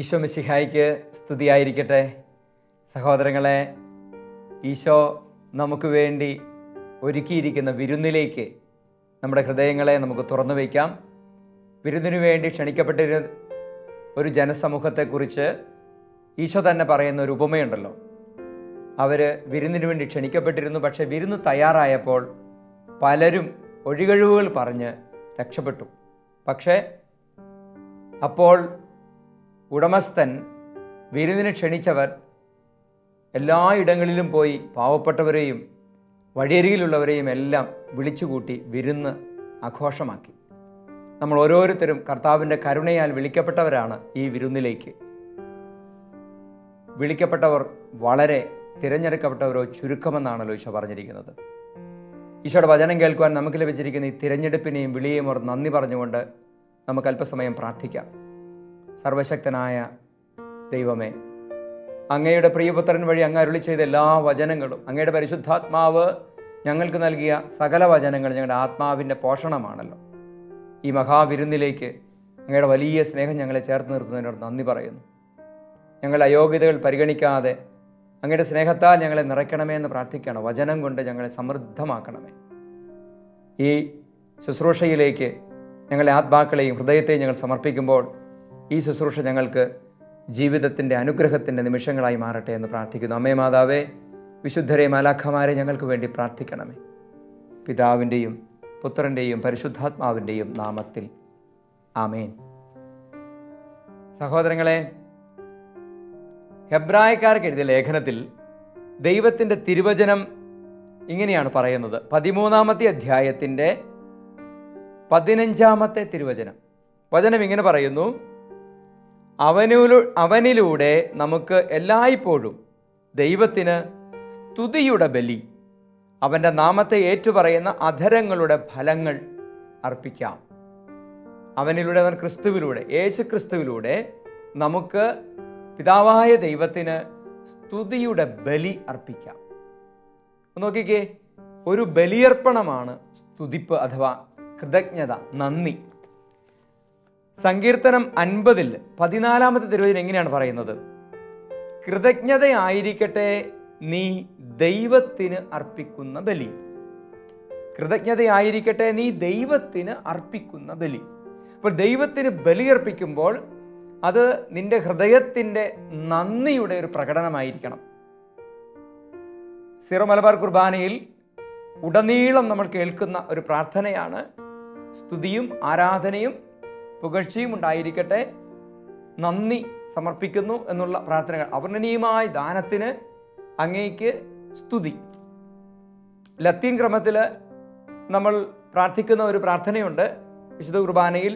ഈശോ മിശിഹായ്ക്ക് സ്തുതിയായിരിക്കട്ടെ. സഹോദരങ്ങളെ, ഈശോ നമുക്ക് വേണ്ടി ഒരുക്കിയിരിക്കുന്ന വിരുന്നിലേക്ക് നമ്മുടെ ഹൃദയങ്ങളെ നമുക്ക് തുറന്നു വയ്ക്കാം. വിരുന്നിനു വേണ്ടി ക്ഷണിക്കപ്പെട്ടിരുന്ന ഒരു ജനസമൂഹത്തെക്കുറിച്ച് ഈശോ തന്നെ പറയുന്ന ഒരു ഉപമയുണ്ടല്ലോ. അവർ വിരുന്നിനു വേണ്ടി ക്ഷണിക്കപ്പെട്ടിരുന്നു, പക്ഷേ വിരുന്ന് തയ്യാറായപ്പോൾ പലരും ഒഴികഴിവുകൾ പറഞ്ഞ് രക്ഷപ്പെട്ടു. പക്ഷേ അപ്പോൾ ഉടമസ്ഥൻ വിരുന്നിന് ക്ഷണിച്ചവർ എല്ലായിടങ്ങളിലും പോയി പാവപ്പെട്ടവരെയും വഴിയരികിലുള്ളവരെയും എല്ലാം വിളിച്ചുകൂട്ടി വിരുന്ന് ആഘോഷമാക്കി. നമ്മൾ ഓരോരുത്തരും കർത്താവിൻ്റെ കരുണയാൽ വിളിക്കപ്പെട്ടവരാണ് ഈ വിരുന്നിലേക്ക്. വിളിക്കപ്പെട്ടവർ വളരെ തിരഞ്ഞെടുക്കപ്പെട്ടവരോ ചുരുക്കമെന്നാണല്ലോ ഈശോ പറഞ്ഞിരിക്കുന്നത്. ഈശോയുടെ വചനം കേൾക്കുവാൻ നമുക്ക് ലഭിച്ചിരിക്കുന്ന ഈ തിരഞ്ഞെടുപ്പിനെയും വിളിയെയും ഓർ നന്ദി പറഞ്ഞുകൊണ്ട് നമുക്ക് അല്പസമയം പ്രാർത്ഥിക്കാം. സർവശക്തനായ ദൈവമേ, അങ്ങയുടെ പ്രിയപുത്രൻ വഴി അങ്ങ് അരുളി ചെയ്ത എല്ലാ വചനങ്ങളും, അങ്ങയുടെ പരിശുദ്ധാത്മാവ് ഞങ്ങൾക്ക് നൽകിയ സകല വചനങ്ങൾ ഞങ്ങളുടെ ആത്മാവിൻ്റെ പോഷണമാണല്ലോ. ഈ മഹാവിരുന്നിലേക്ക് അങ്ങയുടെ വലിയ സ്നേഹം ഞങ്ങളെ ചേർത്ത് നിർത്തുന്നതിനോട് നന്ദി പറയുന്നു. ഞങ്ങളുടെ അയോഗ്യതകൾ പരിഗണിക്കാതെ അങ്ങയുടെ സ്നേഹത്താൽ ഞങ്ങളെ നിറയ്ക്കണമേ എന്ന് പ്രാർത്ഥിക്കണം. വചനം കൊണ്ട് ഞങ്ങളെ സമൃദ്ധമാക്കണമേ. ഈ ശുശ്രൂഷയിലേക്ക് ഞങ്ങളെ ആത്മാക്കളെയും ഹൃദയത്തെയും ഞങ്ങൾ സമർപ്പിക്കുമ്പോൾ ഈ ശുശ്രൂഷ ഞങ്ങൾക്ക് ജീവിതത്തിൻ്റെ അനുഗ്രഹത്തിൻ്റെ നിമിഷങ്ങളായി മാറട്ടെ എന്ന് പ്രാർത്ഥിക്കുന്നു. അമ്മേ മാതാവേ, വിശുദ്ധരെ മാലാഖമാരെ ഞങ്ങൾക്ക് വേണ്ടി പ്രാർത്ഥിക്കണമേ. പിതാവിൻ്റെയും പുത്രൻ്റെയും പരിശുദ്ധാത്മാവിൻ്റെയും നാമത്തിൽ ആമേൻ. സഹോദരങ്ങളെ, ഹെബ്രായക്കാർക്ക് എഴുതിയ ലേഖനത്തിൽ ദൈവത്തിൻ്റെ തിരുവചനം ഇങ്ങനെയാണ് പറയുന്നത്. 13-ാമത്തെ അധ്യായത്തിൻ്റെ 15-ാമത്തെ തിരുവചനം. വചനം ഇങ്ങനെ പറയുന്നു: അവനിലൂടെ നമുക്ക് എല്ലായ്പ്പോഴും ദൈവത്തിന് സ്തുതിയുടെ ബലി, അവൻ്റെ നാമത്തെ ഏറ്റുപറയുന്ന അധരങ്ങളുടെ ഫലങ്ങൾ അർപ്പിക്കാം. അവനിലൂടെ, അവൻ ക്രിസ്തുവിലൂടെ, യേശു ക്രിസ്തുവിലൂടെ നമുക്ക് പിതാവായ ദൈവത്തിന് സ്തുതിയുടെ ബലി അർപ്പിക്കാം. നോക്കിക്കേ, ഒരു ബലിയർപ്പണമാണ് സ്തുതിപ്പ് അഥവാ കൃതജ്ഞത, നന്ദി. സങ്കീർത്തനം 50-ൽ 14-ാമത്തെ തിരുവചനം എങ്ങനെയാണ് പറയുന്നത്? കൃതജ്ഞതയായിരിക്കട്ടെ നീ ദൈവത്തിന് അർപ്പിക്കുന്ന ബലി. കൃതജ്ഞതയായിരിക്കട്ടെ നീ ദൈവത്തിന് അർപ്പിക്കുന്ന ബലി. അപ്പോൾ ദൈവത്തിന് ബലിയർപ്പിക്കുമ്പോൾ അത് നിന്റെ ഹൃദയത്തിൻ്റെ നന്ദിയുടെ ഒരു പ്രകടനമായിരിക്കണം. സിറോ മലബാർ കുർബാനയിൽ ഉടനീളം നമ്മൾ കേൾക്കുന്ന ഒരു പ്രാർത്ഥനയാണ്: സ്തുതിയും ആരാധനയും പുകഴ്ചയും ഉണ്ടായിരിക്കട്ടെ, നന്ദി സമർപ്പിക്കുന്നു എന്നുള്ള പ്രാർത്ഥനകൾ. അവർണ്ണനീയമായ ദാനത്തിന് അങ്ങേക്ക് സ്തുതി. ലത്തീൻ ക്രമത്തിൽ നമ്മൾ പ്രാർത്ഥിക്കുന്ന ഒരു പ്രാർത്ഥനയുണ്ട് വിശുദ്ധ കുർബാനയിൽ.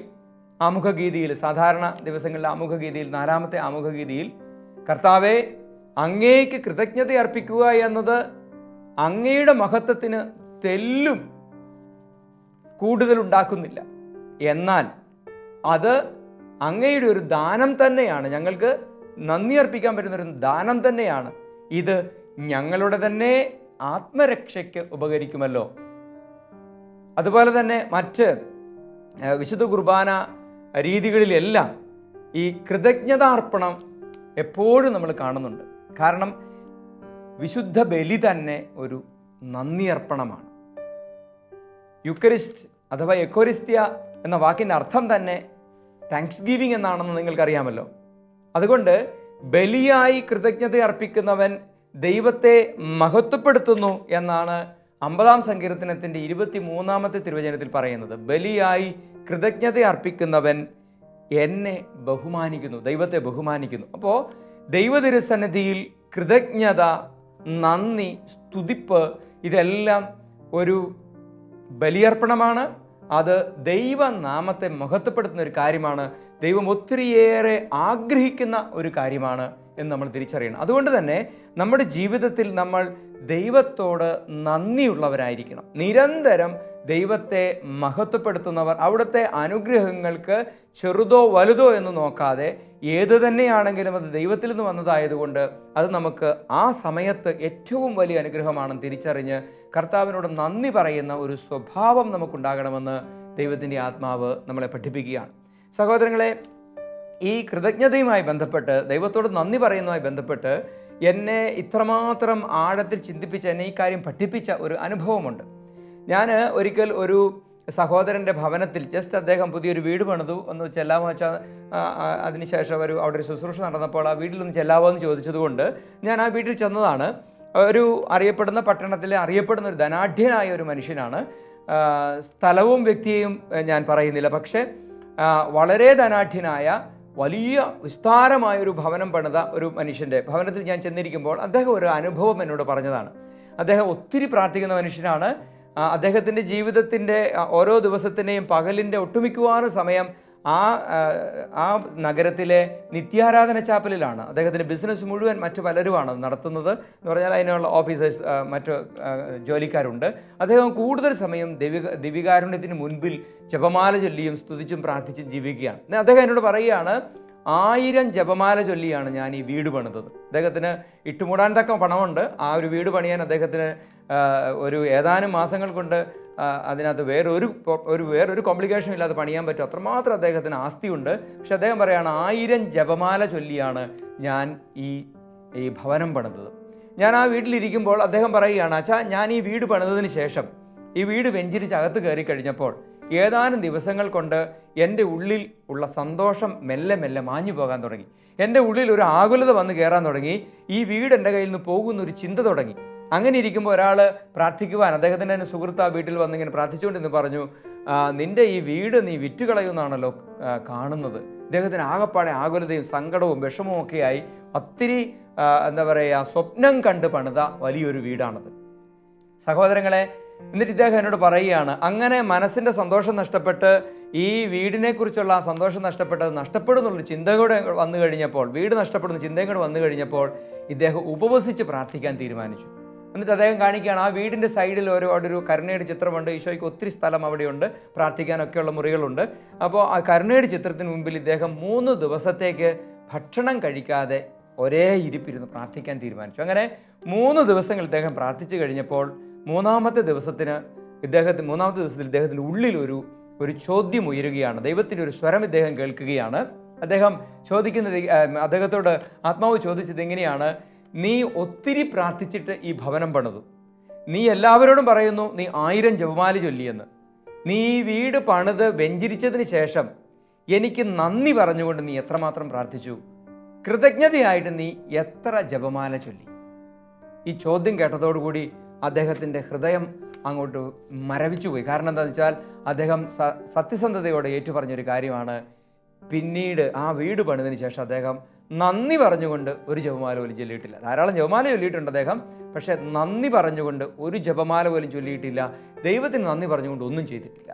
ആമുഖഗീതിയിൽ, സാധാരണ ദിവസങ്ങളിലെ ആമുഖഗീതിയിൽ, 4-ാമത്തെ ആമുഖഗീതിയിൽ, കർത്താവെ, അങ്ങേക്ക് കൃതജ്ഞത അർപ്പിക്കുക എന്നത് അങ്ങയുടെ മഹത്വത്തിന് തെല്ലും കൂടുതലുണ്ടാക്കുന്നില്ല, എന്നാൽ അത് അങ്ങയുടെ ഒരു ദാനം തന്നെയാണ്. ഞങ്ങൾക്ക് നന്ദി അർപ്പിക്കാൻ പറ്റുന്നൊരു ദാനം തന്നെയാണ്. ഇത് ഞങ്ങളുടെ തന്നെ ആത്മരക്ഷയ്ക്ക് ഉപകരിക്കുമല്ലോ. അതുപോലെ തന്നെ മറ്റ് വിശുദ്ധ കുർബാന രീതികളിലെല്ലാം ഈ കൃതജ്ഞതാർപ്പണം എപ്പോഴും നമ്മൾ കാണുന്നുണ്ട്. കാരണം വിശുദ്ധ ബലി തന്നെ ഒരു നന്ദി അർപ്പണമാണ്. യുക്കരിസ്റ്റ് അഥവാ എക്കോരിസ്ത്യ എന്ന വാക്കിൻ്റെ അർത്ഥം തന്നെ താങ്ക്സ് ഗിവിങ് എന്നാണെന്ന് നിങ്ങൾക്കറിയാമല്ലോ. അതുകൊണ്ട് ബലിയായി കൃതജ്ഞത അർപ്പിക്കുന്നവൻ ദൈവത്തെ മഹത്വപ്പെടുത്തുന്നു എന്നാണ് 50-ാം സങ്കീർത്തനത്തിൻ്റെ 23-ാമത്തെ തിരുവചനത്തിൽ പറയുന്നത്. ബലിയായി കൃതജ്ഞത അർപ്പിക്കുന്നവൻ എന്നെ ബഹുമാനിക്കുന്നു, ദൈവത്തെ ബഹുമാനിക്കുന്നു. അപ്പോൾ ദൈവതിരുസന്നിധിയിൽ കൃതജ്ഞത, നന്ദി, സ്തുതിപ്പ് ഇതെല്ലാം ഒരു ബലിയർപ്പണമാണ്. അത് ദൈവനാമത്തെ മഹത്വപ്പെടുത്തുന്ന ഒരു കാര്യമാണ്. ദൈവം ഒത്തിരിയേറെ ആഗ്രഹിക്കുന്ന ഒരു കാര്യമാണ് എന്ന് നമ്മൾ തിരിച്ചറിയണം. അതുകൊണ്ട് തന്നെ നമ്മുടെ ജീവിതത്തിൽ നമ്മൾ ദൈവത്തോട് നന്ദിയുള്ളവരായിരിക്കണം. നിരന്തരം ദൈവത്തെ മഹത്വപ്പെടുത്തുന്നവർ, അവിടുത്തെ അനുഗ്രഹങ്ങൾക്ക് ചെറുതോ വലുതോ എന്ന് നോക്കാതെ ഏത് തന്നെയാണെങ്കിലും അത് ദൈവത്തിൽ നിന്ന് വന്നതായതുകൊണ്ട് അത് നമുക്ക് ആ സമയത്ത് ഏറ്റവും വലിയ അനുഗ്രഹമാണെന്ന് തിരിച്ചറിഞ്ഞ് കർത്താവിനോട് നന്ദി പറയുന്ന ഒരു സ്വഭാവം നമുക്കുണ്ടാകണമെന്ന് ദൈവത്തിൻ്റെ ആത്മാവ് നമ്മളെ പഠിപ്പിക്കുകയാണ്. സഹോദരങ്ങളെ, ഈ കൃതജ്ഞതയുമായി ബന്ധപ്പെട്ട്, ദൈവത്തോട് നന്ദി പറയുന്നതുമായി ബന്ധപ്പെട്ട് എന്നെ ഇത്രമാത്രം ആഴത്തിൽ ചിന്തിപ്പിച്ച, എന്നെ ഈ കാര്യം പഠിപ്പിച്ച ഒരു അനുഭവമുണ്ട്. ഞാൻ ഒരിക്കൽ ഒരു സഹോദരൻ്റെ ഭവനത്തിൽ അദ്ദേഹം പുതിയൊരു വീട് പണിതു, ഒന്ന് ചെല്ലാമോ വെച്ചാൽ അതിനുശേഷം അവിടെ ഒരു ശുശ്രൂഷ നടന്നപ്പോൾ ആ വീട്ടിലൊന്ന് ചെല്ലാമോ എന്ന് ചോദിച്ചതുകൊണ്ട് ഞാൻ ആ വീട്ടിൽ ചെന്നതാണ്. ഒരു അറിയപ്പെടുന്ന പട്ടണത്തിലെ അറിയപ്പെടുന്ന ഒരു ധനാഢ്യനായ ഒരു മനുഷ്യനാണ്. സ്ഥലവും വ്യക്തിയെയും ഞാൻ പറയുന്നില്ല, പക്ഷേ വളരെ ധനാഢ്യനായ വലിയ വിസ്താരമായ ഒരു ഭവനം പണിത ഒരു മനുഷ്യൻ്റെ ഭവനത്തിൽ ഞാൻ ചെന്നിരിക്കുമ്പോൾ അദ്ദേഹം ഒരു അനുഭവം എന്നോട് പറഞ്ഞതാണ്. അദ്ദേഹം ഒത്തിരി പ്രാർത്ഥിക്കുന്ന മനുഷ്യനാണ്. അദ്ദേഹത്തിൻ്റെ ജീവിതത്തിൻ്റെ ഓരോ ദിവസത്തിൻ്റെയും പകലിൻ്റെ ഒട്ടുമിക്കവാറും സമയം ആ നഗരത്തിലെ നിത്യാരാധന ചാപ്പലിലാണ്. അദ്ദേഹത്തിൻ്റെ ബിസിനസ് മുഴുവൻ മറ്റു പലരുമാണ് നടത്തുന്നത്. എന്ന് പറഞ്ഞാൽ അതിനുള്ള ഓഫീസേഴ്സ്, മറ്റു ജോലിക്കാരുണ്ട്. അദ്ദേഹം കൂടുതൽ സമയം ദിവികാരുണ്യത്തിന് മുൻപിൽ ജപമാല ചൊല്ലിയും സ്തുതിച്ചും പ്രാർത്ഥിച്ചും ജീവിക്കുകയാണ്. അദ്ദേഹം എന്നോട് പറയുകയാണ്, 1000 ജപമാല ചൊല്ലിയാണ് ഞാൻ ഈ വീട് പണിതത്. അദ്ദേഹത്തിന് ഇട്ടുമൂടാൻ തക്ക പണമുണ്ട്. ആ ഒരു വീട് പണിയാൻ അദ്ദേഹത്തിന് ഒരു ഏതാനും മാസങ്ങൾ കൊണ്ട് അതിനകത്ത് വേറൊരു കോംപ്ലിക്കേഷനും ഇല്ലാതെ പണിയാൻ പറ്റും. അത്രമാത്രം അദ്ദേഹത്തിന് ആസ്തിയുണ്ട്. പക്ഷെ അദ്ദേഹം പറയുകയാണ്, 1000 ജപമാല ചൊല്ലിയാണ് ഞാൻ ഈ ഭവനം പണിതത്. ഞാൻ ആ വീട്ടിലിരിക്കുമ്പോൾ അദ്ദേഹം പറയുകയാണ്, അച്ഛാ, ഞാൻ ഈ വീട് പണിതതിന് ശേഷം ഈ വീട് വെഞ്ചിരിച്ച് അകത്ത് കയറി കഴിഞ്ഞപ്പോൾ ഏതാനും ദിവസങ്ങൾ കൊണ്ട് എൻ്റെ ഉള്ളിൽ ഉള്ള സന്തോഷം മെല്ലെ മെല്ലെ മാഞ്ഞു പോകാൻ തുടങ്ങി. എൻ്റെ ഉള്ളിൽ ഒരു ആകുലത വന്ന് കയറാൻ തുടങ്ങി. ഈ വീട് എൻ്റെ കയ്യിൽ നിന്ന് പോകുന്നൊരു ചിന്ത തുടങ്ങി. അങ്ങനെ ഇരിക്കുമ്പോൾ ഒരാൾ പ്രാർത്ഥിക്കുവാൻ, അദ്ദേഹത്തിൻ്റെ തന്നെ സുഹൃത്ത് ആ വീട്ടിൽ വന്നിങ്ങനെ പ്രാർത്ഥിച്ചുകൊണ്ടിരുന്ന് പറഞ്ഞു, നിൻ്റെ ഈ വീട് നീ വിറ്റുകളയുമെന്നാണല്ലോ കാണുന്നത്. ഇദ്ദേഹത്തിന് ആകപ്പാടെ ആകുലതയും സങ്കടവും വിഷമവും ഒക്കെയായി ഒത്തിരി സ്വപ്നം കണ്ട് പണിത വലിയൊരു വീടാണത്. സഹോദരങ്ങളെ, എന്നിട്ട് ഇദ്ദേഹം എന്നോട് പറയുകയാണ്, അങ്ങനെ മനസ്സിൻ്റെ സന്തോഷം നഷ്ടപ്പെട്ട് ഈ വീടിനെക്കുറിച്ചുള്ള സന്തോഷം നഷ്ടപ്പെടുന്നുള്ള ചിന്ത കൂടെ വന്നു കഴിഞ്ഞപ്പോൾ, വീട് നഷ്ടപ്പെടുന്ന ചിന്തയും കൂടെ വന്നു കഴിഞ്ഞപ്പോൾ ഇദ്ദേഹം ഉപവസിച്ച് പ്രാർത്ഥിക്കാൻ തീരുമാനിച്ചു. എന്നിട്ട് അദ്ദേഹം കാണിക്കുകയാണ്, ആ വീടിൻ്റെ സൈഡിൽ ഒരു കരുണയുടെ ചിത്രമുണ്ട്. ഈശോയ്ക്ക് ഒത്തിരി സ്ഥലം അവിടെയുണ്ട്, പ്രാർത്ഥിക്കാനൊക്കെയുള്ള മുറികളുണ്ട്. അപ്പോൾ ആ കരുണയുടെ ചിത്രത്തിന് മുമ്പിൽ ഇദ്ദേഹം 3 ദിവസത്തേക്ക് ഭക്ഷണം കഴിക്കാതെ ഒരേ ഇരിപ്പിരുന്ന് പ്രാർത്ഥിക്കാൻ തീരുമാനിച്ചു. അങ്ങനെ 3 ദിവസങ്ങൾ ഇദ്ദേഹം പ്രാർത്ഥിച്ചു കഴിഞ്ഞപ്പോൾ മൂന്നാമത്തെ ദിവസത്തിൽ ഇദ്ദേഹത്തിൻ്റെ ഉള്ളിൽ ഒരു ചോദ്യം ഉയരുകയാണ്. ദൈവത്തിൻ്റെ ഒരു സ്വരം ഇദ്ദേഹം കേൾക്കുകയാണ്. അദ്ദേഹം ചോദിക്കുന്നത്, അദ്ദേഹത്തോട് ആത്മാവ് ചോദിച്ചത് എങ്ങനെയാണ്, നീ ഒത്തിരി പ്രാർത്ഥിച്ചിട്ട് ഈ ഭവനം പണിതു, നീ എല്ലാവരോടും പറയുന്നു നീ 1000 ജപമാല ചൊല്ലിയെന്ന്. നീ ഈ വീട് പണിത് വെഞ്ചരിച്ചതിന് ശേഷം എനിക്ക് നന്ദി പറഞ്ഞുകൊണ്ട് നീ എത്രമാത്രം പ്രാർത്ഥിച്ചു, കൃതജ്ഞതയായിട്ട് നീ എത്ര ജപമാല ചൊല്ലി? ഈ ചോദ്യം കേട്ടതോടുകൂടി അദ്ദേഹത്തിൻ്റെ ഹൃദയം അങ്ങോട്ട് മരവിച്ചുപോയി. കാരണം എന്താണെന്ന് വെച്ചാൽ അദ്ദേഹം സത്യസന്ധതയോടെ ഏറ്റുപറഞ്ഞൊരു കാര്യമാണ്. പിന്നീട് ആ വീട് പണിതിന് ശേഷം അദ്ദേഹം നന്ദി പറഞ്ഞുകൊണ്ട് ഒരു ജപമാല പോലും ചൊല്ലിയിട്ടില്ല. ധാരാളം ജപമാല ചൊല്ലിയിട്ടുണ്ട് അദ്ദേഹം, പക്ഷേ നന്ദി പറഞ്ഞുകൊണ്ട് ഒരു ജപമാല പോലും ചൊല്ലിയിട്ടില്ല. ദൈവത്തിന് നന്ദി പറഞ്ഞുകൊണ്ട് ഒന്നും ചെയ്തിട്ടില്ല.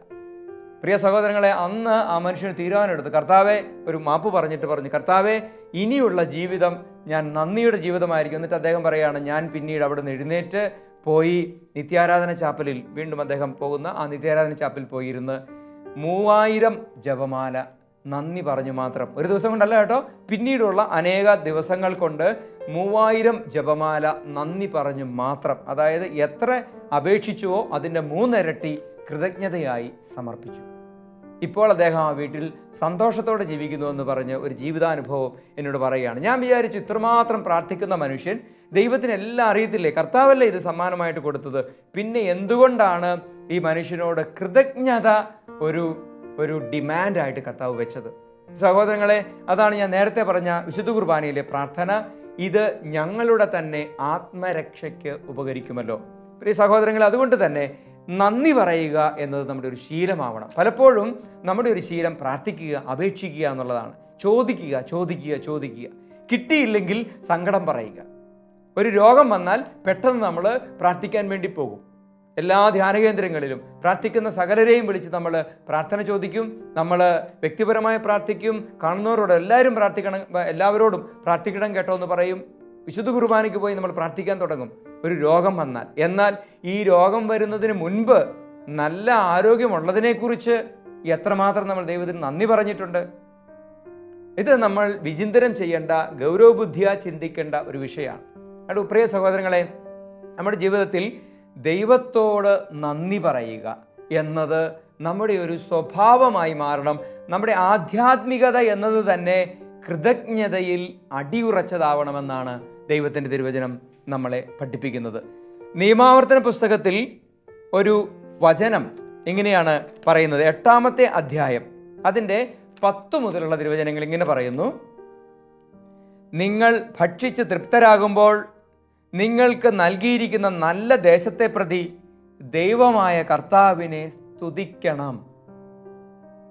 പ്രിയ സഹോദരങ്ങളെ, അന്ന് ആ മനുഷ്യന് തീരുമാനമെടുത്ത് കർത്താവെ ഒരു മാപ്പ് പറഞ്ഞു, കർത്താവെ ഇനിയുള്ള ജീവിതം ഞാൻ നന്ദിയുടെ ജീവിതമായിരിക്കും. എന്നിട്ട് അദ്ദേഹം പറയുകയാണ്, ഞാൻ പിന്നീട് അവിടെ നിന്ന് എഴുന്നേറ്റ് പോയി നിത്യാരാധന ചാപ്പലിൽ, വീണ്ടും അദ്ദേഹം പോകുന്ന ആ നിത്യാരാധന ചാപ്പലിൽ പോയിരുന്ന് 3000 ജപമാല നന്ദി പറഞ്ഞു മാത്രം, ഒരു ദിവസം കൊണ്ടല്ല കേട്ടോ, പിന്നീടുള്ള അനേക ദിവസങ്ങൾ കൊണ്ട് 3000 ജപമാല നന്ദി പറഞ്ഞു മാത്രം, അതായത് എത്ര അപേക്ഷിച്ചുവോ അതിൻ്റെ 3 ഇരട്ടി കൃതജ്ഞതയായി സമർപ്പിച്ചു. ഇപ്പോൾ അദ്ദേഹം ആ വീട്ടിൽ സന്തോഷത്തോടെ ജീവിക്കുന്നു എന്ന് പറഞ്ഞ് ഒരു ജീവിതാനുഭവം എന്നോട് പറയുകയാണ്. ഞാൻ വിചാരിച്ചു, ഇത്രമാത്രം പ്രാർത്ഥിക്കുന്ന മനുഷ്യൻ ദൈവത്തിന് എല്ലാം അറിയത്തില്ലേ, കർത്താവല്ലേ ഇത് കൊടുത്തത്, പിന്നെ എന്തുകൊണ്ടാണ് ഈ മനുഷ്യനോട് കൃതജ്ഞത ഒരു ഡിമാൻഡായിട്ട് കർത്താവ് വെച്ചത്? സഹോദരങ്ങളെ, അതാണ് ഞാൻ നേരത്തെ പറഞ്ഞ വിശുദ്ധ കുർബാനയിലെ പ്രാർത്ഥന. ഇത് ഞങ്ങളുടെ തന്നെ ആത്മരക്ഷയ്ക്ക് ഉപകരിക്കുമല്ലോ. പ്രിയ സഹോദരങ്ങളെ, അതുകൊണ്ട് തന്നെ നന്ദി പറയുക എന്നത് നമ്മുടെ ഒരു ശീലമാവണം. പലപ്പോഴും നമ്മുടെ ഒരു ശീലം പ്രാർത്ഥിക്കുക, അപേക്ഷിക്കുക എന്നുള്ളതാണ്. ചോദിക്കുക. കിട്ടിയില്ലെങ്കിൽ സങ്കടം പറയുക. ഒരു രോഗം വന്നാൽ പെട്ടെന്ന് നമ്മൾ പ്രാർത്ഥിക്കാൻ വേണ്ടി പോകും. എല്ലാ ധ്യാനകേന്ദ്രങ്ങളിലും പ്രാർത്ഥിക്കുന്ന സകലരെയും വിളിച്ച് നമ്മൾ പ്രാർത്ഥന ചോദിക്കും. നമ്മൾ വ്യക്തിപരമായി പ്രാർത്ഥിക്കും. കാണുന്നവരോട് എല്ലാവരോടും പ്രാർത്ഥിക്കണം കേട്ടോ എന്ന് പറയും. വിശുദ്ധ കുർബാനയ്ക്ക് പോയി നമ്മൾ പ്രാർത്ഥിക്കാൻ തുടങ്ങും ഒരു രോഗം വന്നാൽ. എന്നാൽ ഈ രോഗം വരുന്നതിന് മുൻപ് നല്ല ആരോഗ്യമുള്ളതിനെക്കുറിച്ച് എത്രമാത്രം നമ്മൾ ദൈവത്തിന് നന്ദി പറഞ്ഞിട്ടുണ്ട്? ഇത് നമ്മൾ വിചിന്തനം ചെയ്യേണ്ട, ഗൗരവബുദ്ധിയാ ചിന്തിക്കേണ്ട ഒരു വിഷയമാണ്. അതുകൊണ്ട് പ്രിയ സഹോദരങ്ങളെ, നമ്മുടെ ജീവിതത്തിൽ ദൈവത്തോട് നന്ദി പറയുക എന്നത് നമ്മുടെ ഒരു സ്വഭാവമായി മാറണം. നമ്മുടെ ആധ്യാത്മികത എന്നത് തന്നെ കൃതജ്ഞതയിൽ അടിയുറച്ചതാവണമെന്നാണ് ദൈവത്തിൻ്റെ തിരുവചനം നമ്മളെ പഠിപ്പിക്കുന്നത്. നിയമാവർത്തന പുസ്തകത്തിൽ ഒരു വചനം ഇങ്ങനെയാണ് പറയുന്നത്. 8-ാമത്തെ അധ്യായം അതിൻ്റെ 10 മുതലുള്ള തിരുവചനങ്ങൾ ഇങ്ങനെ പറയുന്നു: നിങ്ങൾ ഭക്ഷിച്ച് തൃപ്തരാകുമ്പോൾ നിങ്ങൾക്ക് നൽകിയിരിക്കുന്ന നല്ല ദേശത്തെ പ്രതി ദൈവമായ കർത്താവിനെ സ്തുതിക്കണം.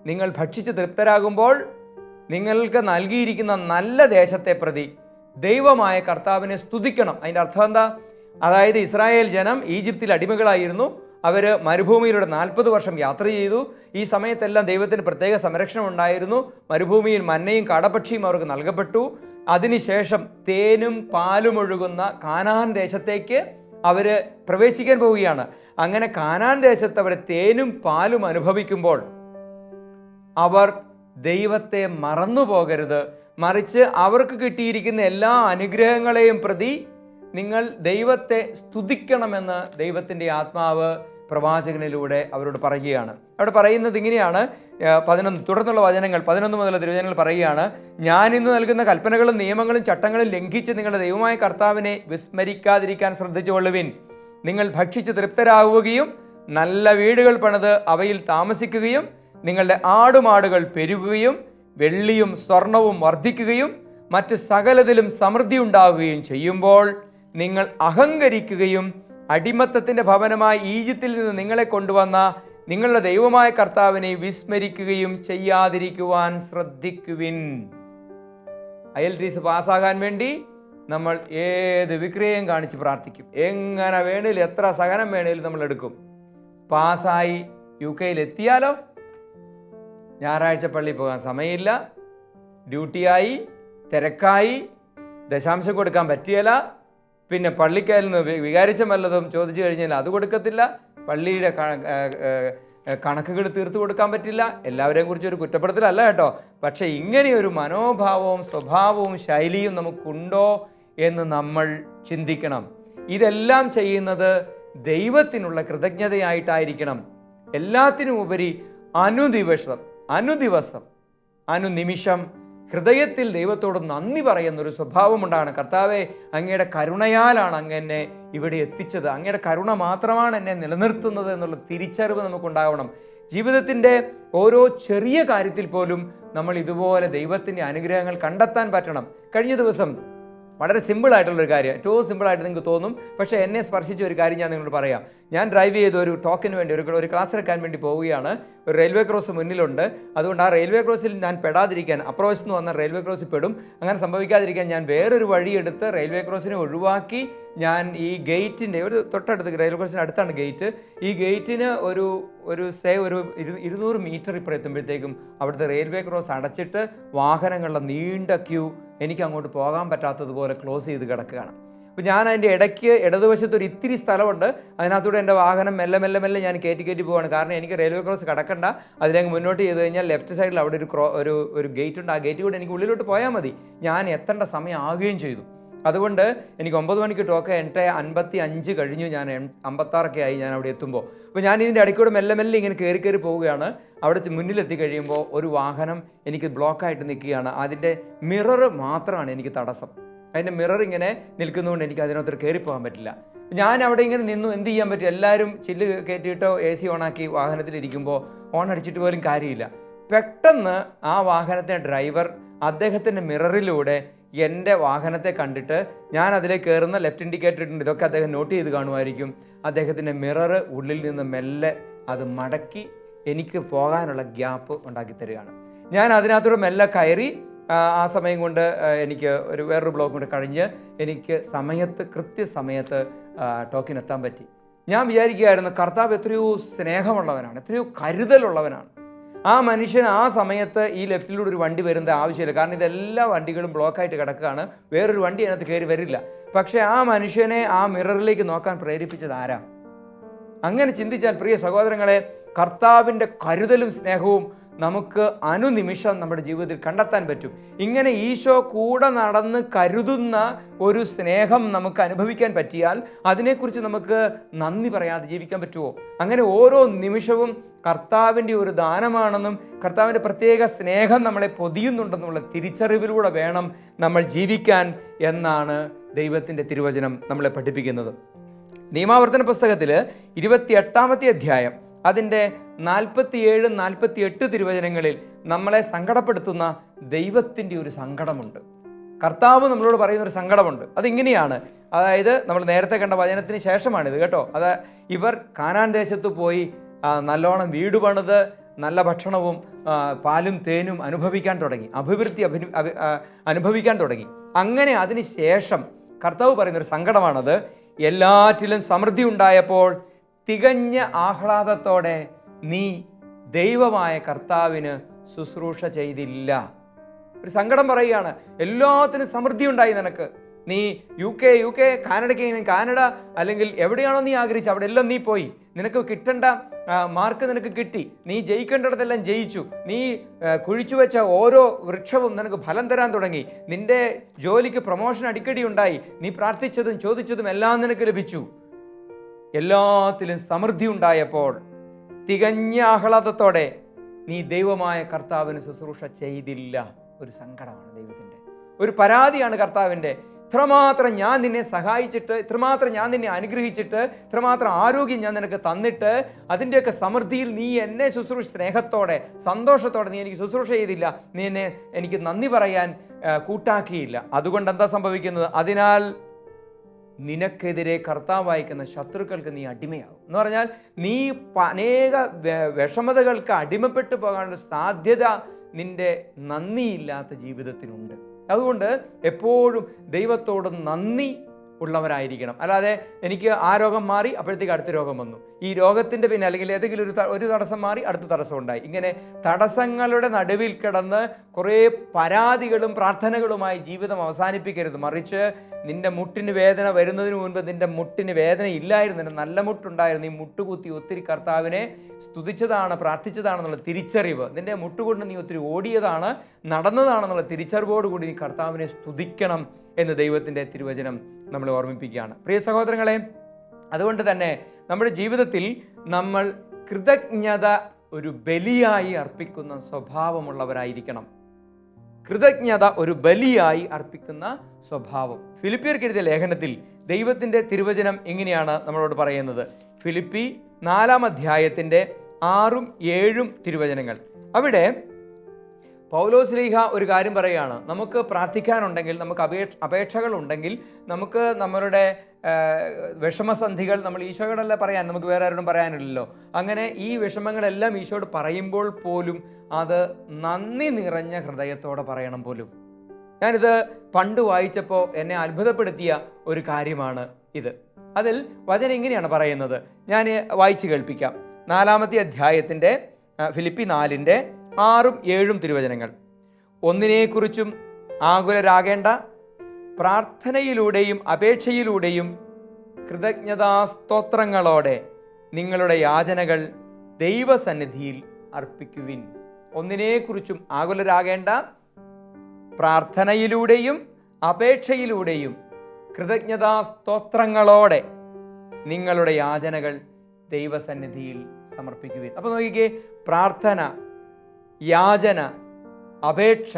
നിങ്ങൾ ഭക്ഷിച്ച് തൃപ്തരാകുമ്പോൾ നിങ്ങൾക്ക് നൽകിയിരിക്കുന്ന നല്ല ദേശത്തെ പ്രതി ദൈവമായ കർത്താവിനെ സ്തുതിക്കണം. അതിൻ്റെ അർത്ഥം എന്താ? അതായത് ഇസ്രായേൽ ജനം ഈജിപ്തിൽ അടിമകളായിരുന്നു. അവർ മരുഭൂമിയിലൂടെ 40 വർഷം യാത്ര ചെയ്തു. ഈ സമയത്തെല്ലാം ദൈവത്തിന് പ്രത്യേക സംരക്ഷണം ഉണ്ടായിരുന്നു. മരുഭൂമിയിൽ മന്നയും കാടപ്പക്ഷിയും അവർക്ക് നൽകപ്പെട്ടു. അതിനുശേഷം തേനും പാലും ഒഴുകുന്ന കാനാൻ ദേശത്തേക്ക് അവർ പ്രവേശിക്കാൻ പോവുകയാണ്. അങ്ങനെ കാനാൻ ദേശത്ത് അവർ തേനും പാലും അനുഭവിക്കുമ്പോൾ അവർ ദൈവത്തെ മറന്നു പോകരുത്, മറിച്ച് അവർക്ക് കിട്ടിയിരിക്കുന്ന എല്ലാ അനുഗ്രഹങ്ങളെയും പ്രതി നിങ്ങൾ ദൈവത്തെ സ്തുതിക്കണമെന്ന് ദൈവത്തിൻ്റെ ആത്മാവ് പ്രവാചകനിലൂടെ അവരോട് പറയുകയാണ്. അവിടെ പറയുന്നത് ഇങ്ങനെയാണ്. 11 തുടർന്നുള്ള വചനങ്ങൾ 11 മുതലുള്ള തിരുവചനങ്ങൾ പറയുകയാണ്: ഞാൻ ഇന്ന് നൽകുന്ന കൽപ്പനകളും നിയമങ്ങളും ചട്ടങ്ങളും ലംഘിച്ച് നിങ്ങളുടെ ദൈവമായ കർത്താവിനെ വിസ്മരിക്കാതിരിക്കാൻ ശ്രദ്ധിച്ചുകൊള്ളുവിൻ. നിങ്ങൾ ഭക്ഷിച്ച് തൃപ്തരാകുകയും നല്ല വീടുകൾ പണിത് അവയിൽ താമസിക്കുകയും നിങ്ങളുടെ ആടുമാടുകൾ പെരുകുകയും വെള്ളിയും സ്വർണവും വർദ്ധിക്കുകയും മറ്റ് സകലതിലും സമൃദ്ധി ഉണ്ടാവുകയും ചെയ്യുമ്പോൾ നിങ്ങൾ അഹങ്കരിക്കുകയും അടിമത്തത്തിൻ്റെ ഭവനമായി ഈജിപ്തിൽ നിന്ന് നിങ്ങളെ കൊണ്ടുവന്ന നിങ്ങളുടെ ദൈവമായ കർത്താവിനെ വിസ്മരിക്കുകയും ചെയ്യാതിരിക്കുവാൻ ശ്രദ്ധിക്കുവിൻ. IELTS പാസ്സാകാൻ വേണ്ടി നമ്മൾ ഏത് വിക്രയം കാണിച്ച് പ്രാർത്ഥിക്കും. എങ്ങനെ വേണേലും എത്ര സഹനം വേണേലും നമ്മൾ എടുക്കും. പാസ്സായി UK എത്തിയാലോ ഞായറാഴ്ച പള്ളിയിൽ പോകാൻ സമയമില്ല, ഡ്യൂട്ടിയായി, തിരക്കായി, ദശാംശം കൊടുക്കാൻ പറ്റിയല്ല, പിന്നെ പള്ളിക്കാരിൽ നിന്ന് വികാരിച്ച വല്ലതും ചോദിച്ചു കഴിഞ്ഞാൽ അത് കൊടുക്കത്തില്ല, പള്ളിയുടെ കണക്കുകൾ തീർത്തു കൊടുക്കാൻ പറ്റില്ല. എല്ലാവരെയും കുറിച്ച് ഒരു കുറ്റപ്പെടുത്തലല്ല കേട്ടോ. പക്ഷേ ഇങ്ങനെയൊരു മനോഭാവവും സ്വഭാവവും ശൈലിയും നമുക്കുണ്ടോ എന്ന് നമ്മൾ ചിന്തിക്കണം. ഇതെല്ലാം ചെയ്യുന്നത് ദൈവത്തിനുള്ള കൃതജ്ഞതയായിട്ടായിരിക്കണം. എല്ലാത്തിനും ഉപരി അനുദിവസം അനുനിമിഷം ഹൃദയത്തിൽ ദൈവത്തോട് നന്ദി പറയുന്നൊരു സ്വഭാവമുണ്ടാണ്. കർത്താവെ, അങ്ങയുടെ കരുണയാലാണ് അങ്ങ് എന്നെ ഇവിടെ എത്തിച്ചത്, അങ്ങയുടെ കരുണ മാത്രമാണ് എന്നെ നിലനിർത്തുന്നത് എന്നുള്ള തിരിച്ചറിവ് നമുക്കുണ്ടാവണം. ജീവിതത്തിൻ്റെ ഓരോ ചെറിയ കാര്യത്തിൽ പോലും നമ്മൾ ഇതുപോലെ ദൈവത്തിൻ്റെ അനുഗ്രഹങ്ങൾ കണ്ടെത്താൻ പറ്റണം. കഴിഞ്ഞ ദിവസം വളരെ സിമ്പിളായിട്ടുള്ളൊരു കാര്യം, ഏറ്റവും സിമ്പിളായിട്ട് നിങ്ങൾക്ക് തോന്നും, പക്ഷേ എന്നെ സ്പർശിച്ച ഒരു കാര്യം ഞാൻ നിങ്ങളോട് പറയാം. ഞാൻ ഡ്രൈവ് ചെയ്ത് ഒരു ടോക്കിന് വേണ്ടി ഒരു ക്ലാസ് എടുക്കാൻ വേണ്ടി പോവുകയാണ്. ഒരു റെയിൽവേ ക്രോസ് മുന്നിലുണ്ട്. അതുകൊണ്ട് ആ റെയിൽവേ ക്രോസിൽ ഞാൻ പെടാതിരിക്കാൻ, അപ്രോച്ച് നിന്ന് വന്ന റെയിൽവേ ക്രോസിൽ പെടും, അങ്ങനെ സംഭവിക്കാതിരിക്കാൻ ഞാൻ വേറൊരു വഴിയെടുത്ത് റെയിൽവേ ക്രോസിനെ ഒഴിവാക്കി ഞാൻ ഈ ഗേറ്റിൻ്റെ ഒരു തൊട്ടടുത്ത്, റെയിൽവേ ക്രോസിന് അടുത്താണ് ഗേറ്റ്, ഈ ഗേറ്റിന് ഒരു 200 മീറ്റർ ഇപ്പോൾ എത്തുമ്പോഴത്തേക്കും അവിടുത്തെ റെയിൽവേ ക്രോസ് അടച്ചിട്ട് വാഹനങ്ങളുടെ നീണ്ട ക്യൂ എനിക്ക് അങ്ങോട്ട് പോകാൻ പറ്റാത്തതുപോലെ ക്ലോസ് ചെയ്ത് കിടക്കുകയാണ്. അപ്പോൾ ഞാൻ അതിൻ്റെ ഇടയ്ക്ക് ഇടതുവശത്ത് ഒരു ഇത്തിരി സ്ഥലമുണ്ട്, അതിനകത്തൂടെ എൻ്റെ വാഹനം മെല്ലെ ഞാൻ കയറ്റി പോവാണ്. കാരണം എനിക്ക് റെയിൽവേ ക്രോസ് കടക്കണ്ട, അതിലേക്ക് മുന്നോട്ട് ചെയ്ത് കഴിഞ്ഞാൽ ലെഫ്റ്റ് സൈഡിൽ അവിടെ ഒരു ഗേറ്റ് ഉണ്ട്. ആ ഗേറ്റ് കൂടെ എനിക്ക് ഉള്ളിലോട്ട് പോയാൽ മതി. ഞാൻ എത്തേണ്ട സമയം ആകുകയും ചെയ്തു. അതുകൊണ്ട് എനിക്ക് 9 മണിക്ക് ടോക്ക്, 8:55 കഴിഞ്ഞു, ഞാൻ 56 ആയി ഞാൻ അവിടെ എത്തുമ്പോൾ. അപ്പോൾ ഞാൻ ഇതിൻ്റെ ഇടയ്ക്കൂടെ മെല്ലെ ഇങ്ങനെ കയറി പോവുകയാണ്. അവിടെ മുന്നിലെത്തി കഴിയുമ്പോൾ ഒരു വാഹനം എനിക്ക് ബ്ലോക്കായിട്ട് നിൽക്കുകയാണ്. അതിൻ്റെ മിറർ മാത്രമാണ് എനിക്ക് തടസ്സം. അതിൻ്റെ മിറർ ഇങ്ങനെ നിൽക്കുന്നതുകൊണ്ട് എനിക്ക് അതിനകത്ത് കയറിപ്പോകാൻ പറ്റില്ല. ഞാൻ അവിടെ ഇങ്ങനെ നിന്നു. എന്ത് ചെയ്യാൻ പറ്റും? എല്ലാവരും ചില്ല് കയറ്റിയിട്ടോ AC ഓണാക്കി വാഹനത്തിലിരിക്കുമ്പോൾ ഓൺ അടിച്ചിട്ട് പോലും കാര്യമില്ല. പെട്ടെന്ന് ആ വാഹനത്തിൻ്റെ ഡ്രൈവർ അദ്ദേഹത്തിൻ്റെ മിററിലൂടെ എൻ്റെ വാഹനത്തെ കണ്ടിട്ട്, ഞാൻ അതിലേക്ക് കയറുന്ന ലെഫ്റ്റ് ഇൻഡിക്കേറ്റർ ഇട്ടുണ്ട്, ഇതൊക്കെ അദ്ദേഹം നോട്ട് ചെയ്ത് കാണുമായിരിക്കും. അദ്ദേഹത്തിൻ്റെ മിറർ ഉള്ളിൽ നിന്ന് മെല്ലെ അത് മടക്കി എനിക്ക് പോകാനുള്ള ഗ്യാപ്പ് ഉണ്ടാക്കി തരികയാണ്. ഞാൻ അതിനകത്തൂടെ മെല്ലെ കയറി. ആ സമയം കൊണ്ട് എനിക്ക് വേറൊരു ബ്ലോക്ക് കൊണ്ട് കഴിഞ്ഞ് എനിക്ക് കൃത്യസമയത്ത് ടോക്കിനെത്താൻ പറ്റി. ഞാൻ വിചാരിക്കുകയായിരുന്നു, കർത്താവ് എത്രയോ സ്നേഹമുള്ളവനാണ്, എത്രയോ കരുതലുള്ളവനാണ്. ആ മനുഷ്യൻ ആ സമയത്ത് ഈ ലെഫ്റ്റിലൂടെ ഒരു വണ്ടി വരുന്നത് ആവശ്യമില്ല, കാരണം ഇതെല്ലാ വണ്ടികളും ബ്ലോക്കായിട്ട് കിടക്കുകയാണ്, വേറൊരു വണ്ടി അതിനകത്ത് കയറി വരില്ല. പക്ഷേ ആ മനുഷ്യനെ ആ മിററിലേക്ക് നോക്കാൻ പ്രേരിപ്പിച്ചത് ആരാ? അങ്ങനെ ചിന്തിച്ചാൽ പ്രിയ സഹോദരങ്ങളെ, കർത്താവിൻ്റെ കരുതലും സ്നേഹവും നമുക്ക് അനുനിമിഷം നമ്മുടെ ജീവിതത്തിൽ കണ്ടെത്താൻ പറ്റും. ഇങ്ങനെ ഈശോ കൂടെ നടന്ന് കരുതുന്ന ഒരു സ്നേഹം നമുക്ക് അനുഭവിക്കാൻ പറ്റിയാൽ അതിനെക്കുറിച്ച് നമുക്ക് നന്ദി പറയാതെ ജീവിക്കാൻ പറ്റുമോ? അങ്ങനെ ഓരോ നിമിഷവും കർത്താവിൻ്റെ ഒരു ദാനമാണെന്നും കർത്താവിൻ്റെ പ്രത്യേക സ്നേഹം നമ്മളെ പൊതിയുന്നുണ്ടെന്നുള്ള തിരിച്ചറിവിലൂടെ വേണം നമ്മൾ ജീവിക്കാൻ എന്നാണ് ദൈവത്തിൻ്റെ തിരുവചനം നമ്മളെ പഠിപ്പിക്കുന്നത്. നിയമാവർത്തന പുസ്തകത്തിൽ 28-ാമത്തെ അധ്യായം അതിൻ്റെ 47-48 തിരുവചനങ്ങളിൽ നമ്മളെ സങ്കടപ്പെടുത്തുന്ന ദൈവത്തിൻ്റെ ഒരു സങ്കടമുണ്ട്. കർത്താവ് നമ്മളോട് പറയുന്ന ഒരു സങ്കടമുണ്ട്. അതിങ്ങനെയാണ്, അതായത് നമ്മൾ നേരത്തെ കണ്ട വചനത്തിന് ശേഷമാണിത് കേട്ടോ. അത് ഇവർ കാനാൻ ദേശത്ത് പോയി നല്ലോണം വീട് പണിത് നല്ല ഭക്ഷണവും പാലും തേനും അനുഭവിക്കാൻ തുടങ്ങി, അഭിവൃദ്ധി അനുഭവിക്കാൻ തുടങ്ങി. അങ്ങനെ അതിന് ശേഷം കർത്താവ് പറയുന്നൊരു സങ്കടമാണത്. എല്ലാറ്റിലും സമൃദ്ധി ഉണ്ടായപ്പോൾ തികഞ്ഞ ആഹ്ലാദത്തോടെ നീ ദൈവമായ കർത്താവിന് ശുശ്രൂഷ ചെയ്തില്ല. ഒരു സങ്കടം പറയുകയാണ്. എല്ലാത്തിനും സമൃദ്ധി ഉണ്ടായി നിനക്ക്. നീ യു കെ കാനഡ അല്ലെങ്കിൽ എവിടെയാണോ നീ ആഗ്രഹിച്ചത് അവിടെ എല്ലാം നീ പോയി. നിനക്ക് കിട്ടേണ്ട മാർക്ക് നിനക്ക് കിട്ടി. നീ ജയിക്കേണ്ടതെല്ലാം ജയിച്ചു. നീ കുഴിച്ചു വെച്ച ഓരോ വൃക്ഷവും നിനക്ക് ഫലം തരാൻ തുടങ്ങി. നിന്റെ ജോലിക്ക് പ്രൊമോഷൻ അടിക്കടി ഉണ്ടായി. നീ പ്രാർത്ഥിച്ചതും ചോദിച്ചതും എല്ലാം നിനക്ക് ലഭിച്ചു. എല്ലാത്തിലും സമൃദ്ധി ഉണ്ടായപ്പോൾ തികഞ്ഞ ആഹ്ലാദത്തോടെ നീ ദൈവമായ കർത്താവിന് ശുശ്രൂഷ ചെയ്തില്ല. ഒരു സങ്കടമാണ് ദൈവത്തിൻ്റെ, ഒരു പരാതിയാണ് കർത്താവിൻ്റെ. ഇത്രമാത്രം ഞാൻ നിന്നെ സഹായിച്ചിട്ട്, ഇത്രമാത്രം ഞാൻ നിന്നെ അനുഗ്രഹിച്ചിട്ട്, ഇത്രമാത്രം ആരോഗ്യം ഞാൻ നിനക്ക് തന്നിട്ട്, അതിൻ്റെയൊക്കെ സമൃദ്ധിയിൽ നീ എന്നെ സ്നേഹത്തോടെ സന്തോഷത്തോടെ നീ എനിക്ക് ശുശ്രൂഷ ചെയ്തില്ല. നീ എന്നെ എനിക്ക് നന്ദി പറയാൻ കൂട്ടാക്കിയില്ല. അതുകൊണ്ട് എന്താ സംഭവിക്കുന്നത്? അതിനാൽ നിനക്കെതിരെ കർത്താവ് അയക്കുന്ന ശത്രുക്കൾക്ക് നീ അടിമയാകും. എന്ന് പറഞ്ഞാൽ നീ അനേക വിഷമതകൾക്ക് അടിമപ്പെട്ടു പോകാനുള്ള സാധ്യത നിന്റെ നന്ദിയില്ലാത്ത ജീവിതത്തിനുണ്ട്. അതുകൊണ്ട് എപ്പോഴും ദൈവത്തോട് നന്ദി ഉള്ളവരായിരിക്കണം. അല്ലാതെ എനിക്ക് ആ രോഗം മാറി അപ്പോഴത്തേക്ക് അടുത്ത രോഗം വന്നു, ഈ രോഗത്തിൻ്റെ പിന്നെ അല്ലെങ്കിൽ ഏതെങ്കിലും ഒരു തടസ്സം മാറി അടുത്ത തടസ്സം ഉണ്ടായി, ഇങ്ങനെ തടസ്സങ്ങളുടെ നടുവിൽ കിടന്ന് കുറേ പരാതികളും പ്രാർത്ഥനകളുമായി ജീവിതം അവസാനിപ്പിക്കരുത്. മറിച്ച് നിന്റെ മുട്ടിന് വേദന വരുന്നതിന് മുൻപ് നിന്റെ മുട്ടിന് വേദന ഇല്ലായിരുന്നു, നിന്റെ നല്ല മുട്ടുണ്ടായിരുന്നു. നീ മുട്ടുകുത്തി ഒത്തിരി കർത്താവിനെ സ്തുതിച്ചതാണ്, പ്രാർത്ഥിച്ചതാണെന്നുള്ള തിരിച്ചറിവ്, നിന്റെ മുട്ടുകൊണ്ട് നീ ഒത്തിരി ഓടിയതാണ്, നടന്നതാണെന്നുള്ള തിരിച്ചറിവോടുകൂടി നീ കർത്താവിനെ സ്തുതിക്കണം എന്ന് ദൈവത്തിൻ്റെ തിരുവചനം നമ്മളെ ഓർമ്മിപ്പിക്കുകയാണ്. പ്രിയ സഹോദരങ്ങളെ, അതുകൊണ്ട് തന്നെ നമ്മുടെ ജീവിതത്തിൽ നമ്മൾ കൃതജ്ഞത ഒരു ബലിയായി അർപ്പിക്കുന്ന സ്വഭാവമുള്ളവരായിരിക്കണം. കൃതജ്ഞത ഒരു ബലിയായി അർപ്പിക്കുന്ന സ്വഭാവം. ഫിലിപ്പിയർക്ക് എഴുതിയ ലേഖനത്തിൽ ദൈവത്തിൻ്റെ തിരുവചനം ഇങ്ങനെയാണ് നമ്മളോട് പറയുന്നത്. ഫിലിപ്പി 4-ാം അധ്യായത്തിൻ്റെ 6-7 തിരുവചനങ്ങൾ. അവിടെ പൗലോസ്ലീഹ ഒരു കാര്യം പറയുകയാണ്. നമുക്ക് പ്രാർത്ഥിക്കാനുണ്ടെങ്കിൽ, നമുക്ക് അപേക്ഷകളുണ്ടെങ്കിൽ, നമുക്ക് നമ്മളുടെ വിഷമസന്ധികൾ നമ്മൾ ഈശോയോടല്ല പറയാൻ, നമുക്ക് വേറെ ആരോടും പറയാനില്ലല്ലോ. അങ്ങനെ ഈ വിഷമങ്ങളെല്ലാം ഈശോയോട് പറയുമ്പോൾ പോലും അത് നന്ദി നിറഞ്ഞ ഹൃദയത്തോടെ പറയണം പോലും. ഞാനിത് പണ്ട് വായിച്ചപ്പോൾ എന്നെ അത്ഭുതപ്പെടുത്തിയ ഒരു കാര്യമാണ് ഇത്. അതിൽ വചനം ഇങ്ങനെയാണ് പറയുന്നത്, ഞാൻ വായിച്ച് കേൾപ്പിക്കാം. 4-ാമത്തെ അധ്യായത്തിൻ്റെ ഫിലിപ്പി 4-ന്റെ 6-7 തിരുവചനങ്ങൾ. ഒന്നിനെക്കുറിച്ചും ആകുലരാകേണ്ട, പ്രാർത്ഥനയിലൂടെയും അപേക്ഷയിലൂടെയും കൃതജ്ഞതാസ്തോത്രങ്ങളോടെ നിങ്ങളുടെ യാചനകൾ ദൈവസന്നിധിയിൽ അർപ്പിക്കുവിൻ. ഒന്നിനെക്കുറിച്ചും ആകുലരാകേണ്ട, പ്രാർത്ഥനയിലൂടെയും അപേക്ഷയിലൂടെയും കൃതജ്ഞതാസ്തോത്രങ്ങളോടെ നിങ്ങളുടെ യാചനകൾ ദൈവസന്നിധിയിൽ സമർപ്പിക്കുവിൻ. അപ്പോൾ നോക്കിക്കേ, പ്രാർത്ഥന, യാചന, അപേക്ഷ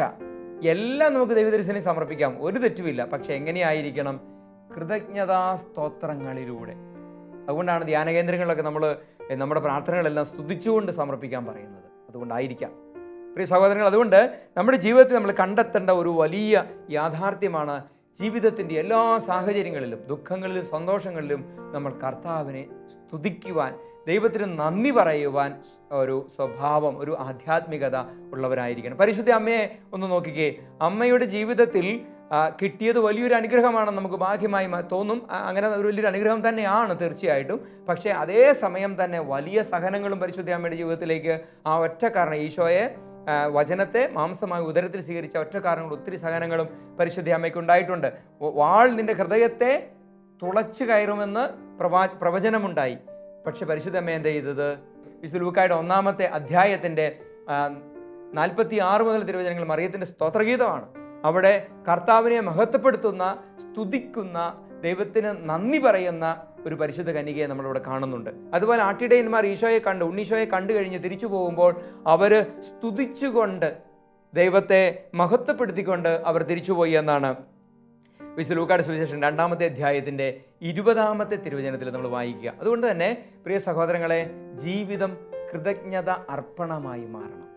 എല്ലാം നമുക്ക് ദൈവദർശനം സമർപ്പിക്കാം, ഒരു തെറ്റുമില്ല. പക്ഷെ എങ്ങനെയായിരിക്കണം? കൃതജ്ഞതാസ്തോത്രങ്ങളിലൂടെ. അതുകൊണ്ടാണ് ധ്യാനകേന്ദ്രങ്ങളിലൊക്കെ നമ്മുടെ പ്രാർത്ഥനകളെല്ലാം സ്തുതിച്ചുകൊണ്ട് സമർപ്പിക്കാൻ പറയുന്നത്. അതുകൊണ്ടായിരിക്കാം പ്രിയ സഹോദരങ്ങൾ. അതുകൊണ്ട് നമ്മുടെ ജീവിതത്തിൽ നമ്മൾ കണ്ടെത്തേണ്ട ഒരു വലിയ യാഥാർത്ഥ്യമാണ്, ജീവിതത്തിൻ്റെ എല്ലാ സാഹചര്യങ്ങളിലും, ദുഃഖങ്ങളിലും സന്തോഷങ്ങളിലും നമ്മൾ കർത്താവിനെ സ്തുതിക്കുവാൻ, ദൈവത്തിന് നന്ദി പറയുവാൻ ഒരു സ്വഭാവം, ഒരു ആധ്യാത്മികത ഉള്ളവരായിരിക്കണം. പരിശുദ്ധ അമ്മയെ ഒന്ന് നോക്കിക്കേ. അമ്മയുടെ ജീവിതത്തിൽ കിട്ടിയത് വലിയൊരു അനുഗ്രഹമാണെന്ന് നമുക്ക് ബാഹ്യമായി തോന്നും. അങ്ങനെ ഒരു വലിയൊരു അനുഗ്രഹം തന്നെയാണ് തീർച്ചയായിട്ടും. പക്ഷേ അതേ സമയം തന്നെ വലിയ സഹനങ്ങളും പരിശുദ്ധ അമ്മയുടെ ജീവിതത്തിലേക്ക് ആ ഒറ്റ കാരണം, ഈശോയെ വചനത്തെ മാംസമായി ഉദരത്തിൽ സ്വീകരിച്ച ഒറ്റ കാരണങ്ങൾ, ഒത്തിരി സഹനങ്ങളും പരിശുദ്ധ അമ്മയ്ക്ക് ഉണ്ടായിട്ടുണ്ട്. വാൾ നിന്റെ ഹൃദയത്തെ തുളച്ചു കയറുമെന്ന് പ്രവചനമുണ്ടായി. പക്ഷെ പരിശുദ്ധ അമ്മ എന്താ ചെയ്തത്? വിശുദ്ധ ലൂക്കായുടെ 1-ാമത്തെ അധ്യായത്തിൻ്റെ 46 മുതൽ തിരുവചനങ്ങൾ മറിയത്തിൻ്റെ സ്തോത്രഗീതമാണ്. അവിടെ കർത്താവിനെ മഹത്വപ്പെടുത്തുന്ന, സ്തുതിക്കുന്ന, ദൈവത്തിന് നന്ദി പറയുന്ന ഒരു പരിശുദ്ധ കന്യകയെ നമ്മളിവിടെ കാണുന്നുണ്ട്. അതുപോലെ ആട്ടിടയന്മാർ ഉണ്ണീശോയെ കണ്ടു കഴിഞ്ഞ് തിരിച്ചു പോകുമ്പോൾ അവർ സ്തുതിച്ചുകൊണ്ട്, ദൈവത്തെ മഹത്വപ്പെടുത്തിക്കൊണ്ട് അവർ തിരിച്ചുപോയി എന്നാണ് വിശുദ്ധ ലൂക്കായുടെ സുവിശേഷം 2-ാമത്തെ അധ്യായത്തിൻ്റെ 20-ാമത്തെ തിരുവചനത്തിൽ നമ്മൾ വായിക്കുക. അതുകൊണ്ട് തന്നെ പ്രിയ സഹോദരങ്ങളെ, ജീവിതം കൃതജ്ഞത അർപ്പണമായി മാറണം.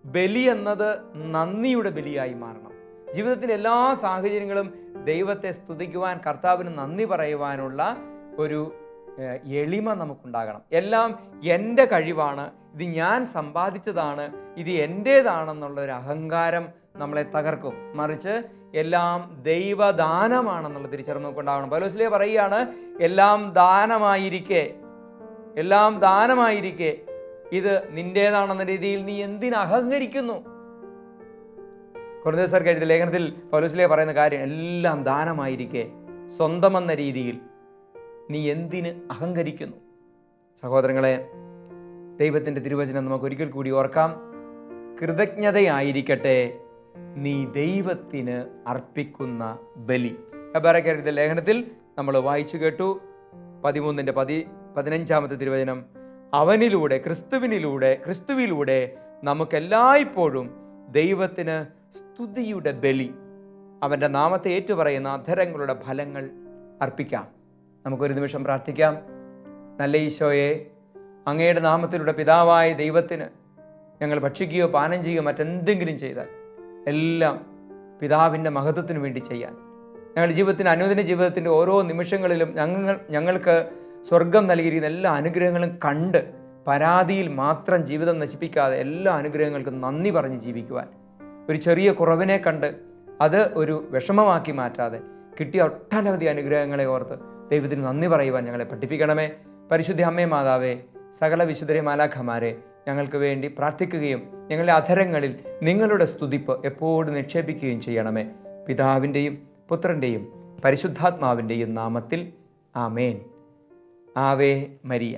ബലി എന്നത് നന്ദിയുടെ ബലിയായി മാറണം. ജീവിതത്തിൻ്റെ എല്ലാ സാഹചര്യങ്ങളും ദൈവത്തെ സ്തുതിക്കുവാൻ, കർത്താവിന് നന്ദി പറയുവാനുള്ള ഒരു എളിമ നമുക്കുണ്ടാകണം. എല്ലാം എൻ്റെ കഴിവാണ്, ഇത് ഞാൻ സമ്പാദിച്ചതാണ്, ഇത് എൻ്റേതാണെന്നുള്ള ഒരു അഹങ്കാരം നമ്മളെ തകർക്കും. മറിച്ച് എല്ലാം ദൈവദാനമാണെന്നുള്ള തിരിച്ചറിവ് നമുക്കുണ്ടാകണം. പൗലോസ് പറയുകയാണ്, എല്ലാം ദാനമായിരിക്കെ ഇത് നിൻ്റേതാണെന്ന രീതിയിൽ നീ എന്തിന് അഹങ്കരിക്കുന്നു? കൊരിന്ത്യർക്ക് എഴുതിയ ലേഖനത്തിൽ പൗലോസ് പറയുന്ന കാര്യം, എല്ലാം ദാനമായിരിക്കെ സ്വന്തമെന്ന രീതിയിൽ നീ എന്തിന് അഹങ്കരിക്കുന്നു? സഹോദരങ്ങളെ, ദൈവത്തിൻ്റെ തിരുവചനം നമുക്ക് ഒരിക്കൽ കൂടി ഓർക്കാം. കൃതജ്ഞതയായിരിക്കട്ടെ നീ ദൈവത്തിന് അർപ്പിക്കുന്ന ബലി. ഹെബ്രായർക്ക് എഴുതിയ ലേഖനത്തിൽ നമ്മൾ വായിച്ചു കേട്ടു 13-15 തിരുവചനം, അവനിലൂടെ ക്രിസ്തുവിലൂടെ നമുക്കെല്ലായ്പ്പോഴും ദൈവത്തിന് സ്തുതിയുടെ ബലി, അവൻ്റെ നാമത്തെ ഏറ്റുപറയുന്ന അധരങ്ങളുടെ ഫലങ്ങൾ അർപ്പിക്കാം. നമുക്കൊരു നിമിഷം പ്രാർത്ഥിക്കാം. നല്ല ഈശോയെ, അങ്ങയുടെ നാമത്തിലൂടെ പിതാവായ ദൈവത്തിന് ഞങ്ങൾ ഭക്ഷിക്കുകയോ പാനം ചെയ്യുകയോ മറ്റെന്തെങ്കിലും ചെയ്താൽ എല്ലാം പിതാവിൻ്റെ മഹത്വത്തിന് വേണ്ടി ചെയ്യാൻ, ഞങ്ങളുടെ ജീവിതത്തിന്, അനുദിന ജീവിതത്തിൻ്റെ ഓരോ നിമിഷങ്ങളിലും ഞങ്ങൾക്ക് സ്വർഗം നൽകിയിരിക്കുന്ന എല്ലാ അനുഗ്രഹങ്ങളും കണ്ട് പരാതിയിൽ മാത്രം ജീവിതം നശിപ്പിക്കാതെ എല്ലാ അനുഗ്രഹങ്ങൾക്കും നന്ദി പറഞ്ഞ് ജീവിക്കുവാൻ, ഒരു ചെറിയ കുറവിനെ കണ്ട് അത് ഒരു വിഷമമാക്കി മാറ്റാതെ കിട്ടിയ ഒട്ടനവധി അനുഗ്രഹങ്ങളെ ഓർത്ത് ദൈവത്തിന് നന്ദി പറയുവാൻ ഞങ്ങളെ പഠിപ്പിക്കണമേ. പരിശുദ്ധ അമ്മേ മാതാവേ, സകല വിശുദ്ധരെ മാലാഖമാരെ ഞങ്ങൾക്ക് വേണ്ടി പ്രാർത്ഥിക്കുകയും ഞങ്ങളുടെ അധരങ്ങളിൽ നിങ്ങളുടെ സ്തുതിപ്പ് എപ്പോഴും നിക്ഷേപിക്കുകയും ചെയ്യണമേ. പിതാവിൻ്റെയും പുത്രൻ്റെയും പരിശുദ്ധാത്മാവിൻ്റെയും നാമത്തിൽ ആമേൻ. Ave Maria.